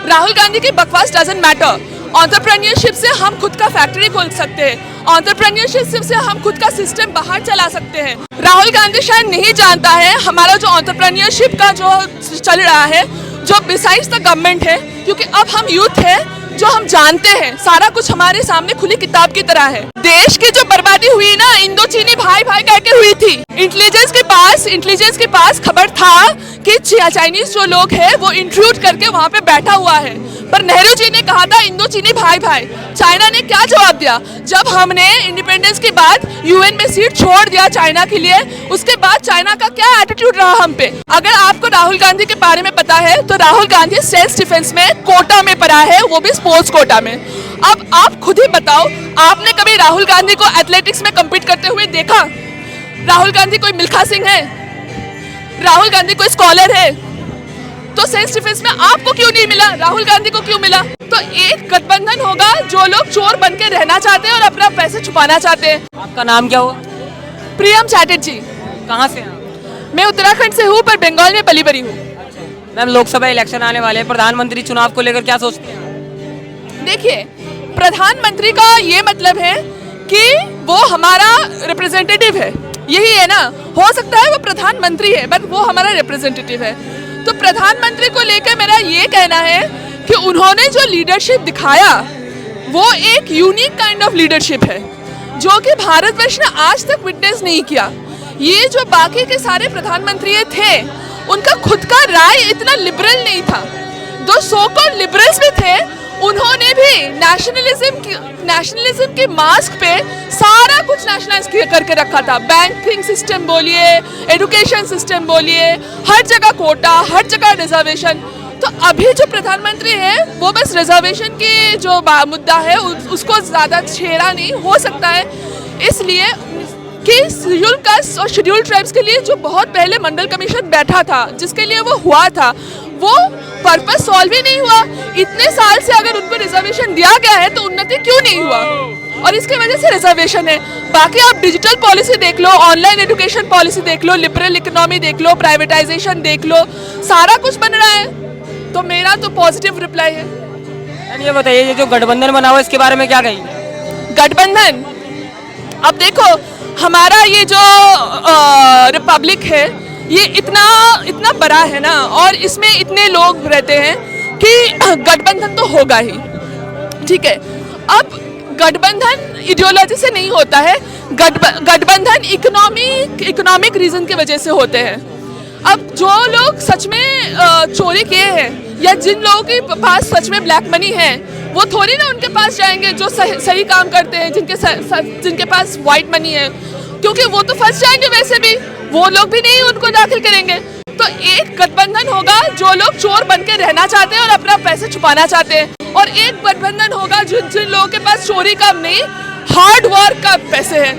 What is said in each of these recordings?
राहुल गांधी की बकवास doesn't matter. Entrepreneurship से हम खुद का फैक्ट्री खोल सकते हैं, एंटरप्रेन्योरशिप से हम खुद का सिस्टम बाहर चला सकते हैं। राहुल गांधी शायद नहीं जानता है हमारा जो एंटरप्रेन्योरशिप का जो चल रहा है, जो बिसाइड्स द गवर्नमेंट है, क्योंकि अब हम यूथ है जो हम जानते हैं सारा कुछ हमारे सामने खुली किताब की तरह है। देश की जो बर्बादी हुई ना, इंडो चीनी भाई भाई कह के हुई थी। इंटेलिजेंस के पास खबर था कि चाइनीज जो लोग हैं वो इंट्रूड करके वहाँ पे बैठा हुआ है, पर नेहरू जी ने कहा था इंडो चीनी भाई भाई। चाइना ने क्या जवाब दिया? जब हमने इंडिपेंडेंस के बाद यूएन में सीट छोड़ दिया चाइना के लिए, उसके बाद चाइना का क्या एटीट्यूड रहा हम पे। अगर आपको राहुल गांधी के बारे में पता है तो राहुल गांधी सेल्फ डिफेंस में कोटा में पढ़ा है, वो भी स्पोर्ट्स कोटा में। अब आप खुद ही बताओ, आपने कभी राहुल गांधी को एथलेटिक्स में कम्पीट करते हुए देखा? राहुल गांधी कोई मिल्खा सिंह है? राहुल गांधी कोई स्कॉलर है? तो सेल्फ डिफेंस में आपको क्यों नहीं मिला, राहुल गांधी को क्यों मिला? तो एक गठबंधन होगा जो लोग चोर बन के रहना चाहते हैं और अपना पैसे छुपाना चाहते हैं। आपका नाम क्या हुआ? प्रियम चैटर्जी। कहाँ से हैं? मैं उत्तराखंड से हूँ, पर बंगाल में पली बड़ी हूँ। मैम, लोकसभा इलेक्शन आने वाले हैं, प्रधानमंत्री चुनाव को लेकर क्या सोचते हैं? देखिए, प्रधानमंत्री का ये मतलब है कि वो हमारा रिप्रेजेंटेटिव है, यही है ना। हो सकता है वो प्रधानमंत्री है, बट वो हमारा रिप्रेजेंटेटिव है। तो प्रधानमंत्री को लेकर मेरा ये कहना है कि उन्होंने जो लीडरशिप दिखाया वो एक यूनिक काइंड ऑफ लीडरशिप है, जो कि भारतवर्ष ने आज तक विटनेस नहीं किया। ये जो बाकी के सारे प्रधानमंत्री थे, उनका खुद का राय इतना लिबरल नहीं था। दो सो कॉल्ड लिबरल्स भी थे, उन्होंने भी नेशनलिज्म के मास्क पे सारा कुछ नेशनलाइज करके रखा था। बैंकिंग सिस्टम बोलिए, एजुकेशन सिस्टम बोलिए, हर जगह कोटा, हर जगह रिजर्वेशन। तो अभी जो प्रधानमंत्री है वो बस रिजर्वेशन की जो मुद्दा है उसको ज़्यादा छेड़ा नहीं हो सकता है, इसलिए कि शेड्यूल कास्ट और शेड्यूल ट्राइब्स के लिए जो बहुत पहले मंडल कमीशन बैठा था, जिसके लिए वो हुआ था, वो पर्पस सॉल्व ही नहीं हुआ। इतने साल से अगर उनको रिजर्वेशन दिया गया है तो उन्नति क्यों नहीं हुआ? और इसके वजह से रिजर्वेशन है। बाकी आप डिजिटल पॉलिसी देख लो, ऑनलाइन एजुकेशन पॉलिसी देख लो, लिबरल इकोनॉमी देख लो, प्राइवेटाइजेशन देख लो, सारा कुछ बन रहा है। तो मेरा तो पॉजिटिव रिप्लाई है। ये बताइए, ये जो गठबंधन बना हुआ इसके बारे में क्या कहेंगे? गठबंधन, अब देखो हमारा ये जो रिपब्लिक है ये इतना बड़ा है ना, और इसमें इतने लोग रहते हैं कि गठबंधन तो होगा ही, ठीक है। अब गठबंधन इडियोलॉजी से नहीं होता है, गठबंधन इकोनॉमिक रीजन की वजह से होते हैं। अब जो लोग सच में चोरी किए हैं या जिन लोगों के पास सच में ब्लैक मनी है, वो थोड़ी ना उनके पास जाएंगे जो सही काम करते हैं, जिनके पास वाइट मनी है, क्योंकि वो तो फंस जाएंगे वैसे भी, वो लोग भी नहीं उनको दाखिल करेंगे। तो एक गठबंधन होगा जो लोग चोर बन के रहना चाहते हैं और अपना पैसे छुपाना चाहते हैं, और एक गठबंधन होगा जिन लोगों के पास चोरी का नहीं, हार्ड वर्क का पैसे है।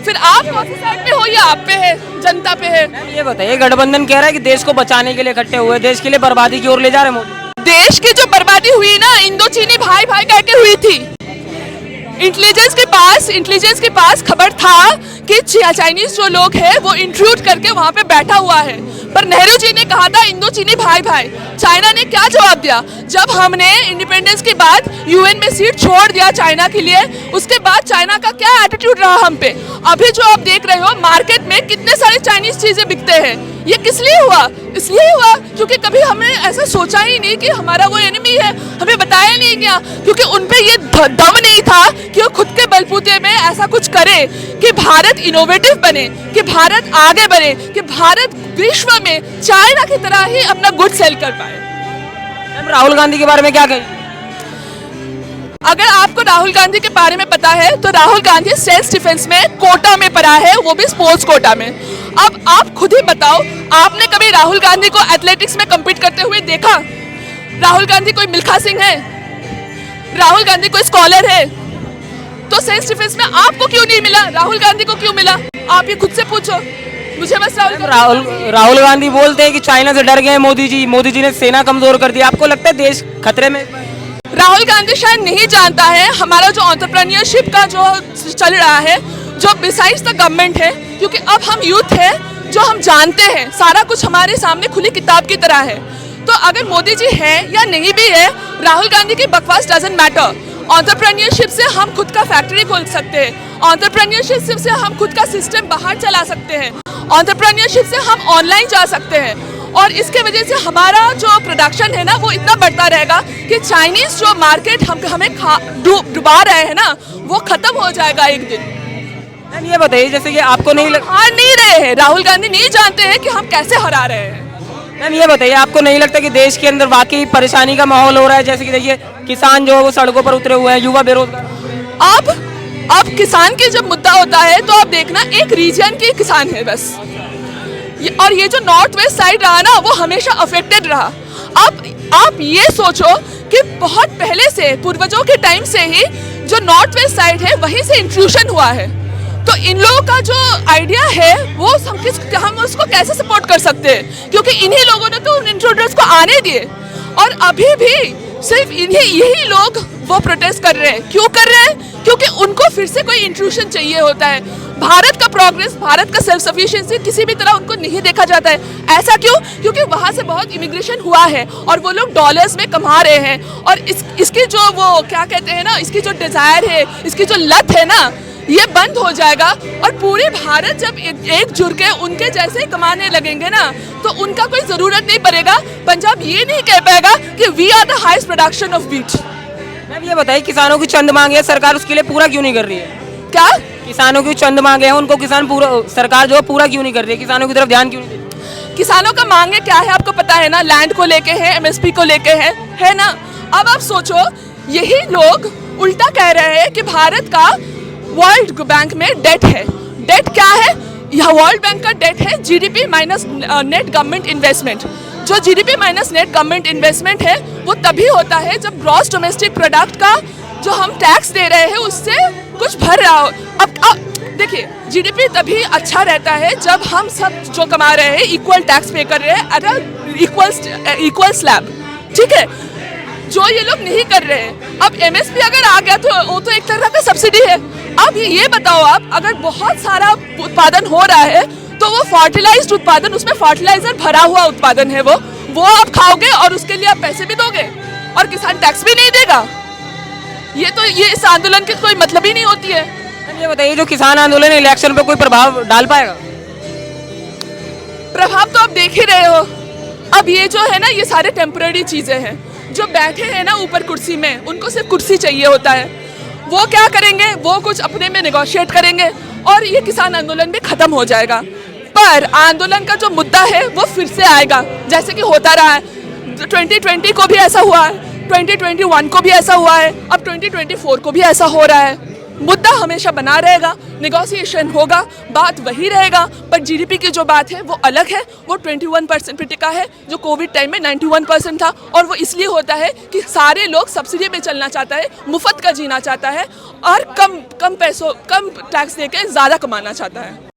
फिर आप कौन सी साइड पे हो, या आप पे है, जनता पे है? ये बताइए, गठबंधन कह रहा है कि देश को बचाने के लिए इकट्ठे हुए, देश के लिए बर्बादी की ओर ले जा रहे मोदी। देश की जो बर्बादी हुई ना, इंडो चीनी भाई भाई कह के हुई थी। इंटेलिजेंस के पास खबर था कि चाइनीज जो लोग हैं वो इंट्रूड करके वहाँ पे बैठा हुआ है, पर नेहरू जी ने कहा था इंडो चीनी भाई भाई। चाइना ने क्या जवाब दिया? जब हमने इंडिपेंडेंस के बाद यूएन में सीट छोड़ दिया चाइना के लिए, उसके बाद चाइना का क्या एटीट्यूड रहा हम पे। अभी जो आप देख रहे हो मार्केट में कितने सारे चाइनीज चीजें बिकते हैं, ये किस लिए हुआ? इसलिए हुआ क्योंकि कभी हमने ऐसा सोचा ही नहीं कि हमारा वो एनिमी है, हमें बताया नहीं गया, क्योंकि उनपे ये दम नहीं था कि वो खुद के बलबूते में ऐसा कुछ करे कि भारत इनोवेटिव बने, कि भारत आगे बढ़े, कि भारत विश्व में चाइना की तरह ही अपना गुड सेल कर पाए। राहुल गांधी के बारे में क्या कहें? अगर आपको राहुल गांधी के बारे में पता है तो राहुल गांधी सेल्फ डिफेंस में कोटा में पढ़ा है, वो भी स्पोर्ट्स कोटा में। अब आप खुद ही बताओ, आपने कभी राहुल गांधी को एथलेटिक्स में कम्पीट करते हुए देखा? राहुल गांधी कोई मिल्खा सिंह है? राहुल गांधी कोई स्कॉलर है? तो सेल्फ डिफेंस में आपको क्यों नहीं मिला, राहुल गांधी को क्यों मिला? आप ये खुद से पूछो, मुझे बस राहुल गांधी बोलते हैं कि चाइना से डर गए मोदी जी ने सेना कमजोर कर दी। आपको लगता है देश खतरे में? राहुल गांधी शायद नहीं जानता है हमारा जो एंटरप्रेन्योरशिप का जो चल रहा है, जो बिसाइड्स द गवर्नमेंट है, क्योंकि अब हम यूथ है जो हम जानते हैं सारा कुछ हमारे सामने खुली किताब की तरह है। तो अगर मोदी जी है या नहीं भी है, राहुल गांधी की बकवास डजंट मैटर। एंटरप्रेन्योरशिप से हम खुद का फैक्ट्री खोल सकते हैं, एंटरप्रेन्योरशिप से हम खुद का सिस्टम बाहर चला सकते हैं, एंटरप्रेन्योरशिप से हम ऑनलाइन जा सकते हैं, और इसके वजह से हमारा जो प्रोडक्शन है ना वो इतना बढ़ता रहेगा कि चाइनीज जो मार्केट हमें डुबा रहे हैं ना, वो खत्म हो जाएगा एक दिन। मैम ये बताइए, जैसे कि आपको नहीं हार नहीं रहे हैं, राहुल गांधी नहीं जानते हैं कि हम कैसे हरा रहे हैं। मैम ये बताइए, आपको नहीं लगता कि देश के अंदर वाकई परेशानी का माहौल हो रहा है? जैसे कि देखिए, किसान जो है वो सड़कों पर उतरे हुए हैं, युवा बेरोजगार। अब किसान की जब मुद्दा होता है तो आप देखना, एक रीजन की किसान है बस, और ये जो नॉर्थ वेस्ट साइड रहा ना वो हमेशा अफेक्टेड रहा। अब आप ये सोचो कि बहुत पहले से, पूर्वजों के टाइम से ही जो नॉर्थ वेस्ट साइड है वहीं से इंट्रूशन हुआ है, तो इन लोगों का जो आइडिया है वो हम उसको कैसे सपोर्ट कर सकते हैं, क्योंकि इन्हीं लोगों ने तो उन इंट्रूडर्स को आने दिए, और अभी भी सिर्फ यही लोग वो प्रोटेस्ट कर रहे हैं। क्यों कर रहे हैं? क्योंकि उनको फिर से कोई इंट्रूशन चाहिए होता है। भारत का प्रोग्रेस, भारत का सेल्फ सफिशिएंसी किसी भी तरह उनको नहीं देखा जाता है। ऐसा क्यों? क्योंकि वहाँ से बहुत इमिग्रेशन हुआ है और वो लोग डॉलर्स में कमा रहे हैं, और इसकी जो वो क्या कहते हैं ना, इसकी जो डिजायर है, इसकी जो लत है ना, ये बंद हो जाएगा, और पूरे भारत जब एक जुड़ के उनके जैसे ही कमाने लगेंगे ना, तो उनका कोई जरूरत नहीं पड़ेगा। पंजाब ये नहीं कह पाएगा कि we are the highest production of wheat. Ma'am ये बताइए, किसानों की चंद मांगे है, सरकार उसके लिए पूरा क्यों नहीं कर रही है? क्या? किसानों की चंद मांगे हैं, उनको सरकार जो है पूरा क्यों नहीं कर रही है? किसानों की तरफ ध्यान क्यों नहीं दे रही? किसानों का मांगे क्या है आपको पता है ना, लैंड को लेके है, एमएसपी को लेके है ना। अब आप सोचो, यही लोग उल्टा कह रहे हैं कि भारत का वर्ल्ड बैंक में डेट है। डेट क्या है? यह वर्ल्ड बैंक का डेट है GDP minus net government investment. जो GDP minus net government investment है वो तभी होता है जब ग्रॉस डोमेस्टिक प्रोडक्ट का जो हम टैक्स दे रहे हैं उससे कुछ भर रहा हो। अब देखिए, जीडीपी तभी अच्छा रहता है जब हम सब जो कमा रहे हैं इक्वल टैक्स पे कर रहे हैं एट इक्वल स्लैब, ठीक है, जो ये लोग नहीं कर रहे हैं। अब एमएसपी अगर आ गया तो वो तो एक तरह का सब्सिडी है। अब ये बताओ आप, अगर बहुत सारा उत्पादन हो रहा है तो वो फर्टिलाइज्ड उत्पादन, उसमें फर्टिलाइजर भरा हुआ उत्पादन है, वो आप खाओगे और उसके लिए आप पैसे भी दोगे, और किसान टैक्स भी नहीं देगा। ये इस आंदोलन की कोई मतलब ही नहीं होती है। ये बताइए, जो किसान आंदोलन इलेक्शन पे कोई प्रभाव डाल पाएगा? प्रभाव तो आप देख ही रहे हो। अब ये जो है ना, ये सारे टेम्पररी चीजें हैं। जो बैठे हैं ना ऊपर कुर्सी में, उनको सिर्फ कुर्सी चाहिए होता है। वो क्या करेंगे? वो कुछ अपने में नेगोशिएट करेंगे और ये किसान आंदोलन भी खत्म हो जाएगा। पर आंदोलन का जो मुद्दा है वो फिर से आएगा, जैसे कि होता रहा है। 2020 को भी ऐसा हुआ है, 2021 को भी ऐसा हुआ है, अब 2024 को भी ऐसा हो रहा है। मुद्दा हमेशा बना रहेगा, नेगोशिएशन होगा, बात वही रहेगा, पर जीडीपी की जो बात है वो अलग है। वो 21% पे टिका है, जो कोविड टाइम में 91% था, और वो इसलिए होता है कि सारे लोग सब्सिडी पे चलना चाहता है, मुफ्त का जीना चाहता है, और कम पैसों, कम टैक्स देके ज़्यादा कमाना चाहता है।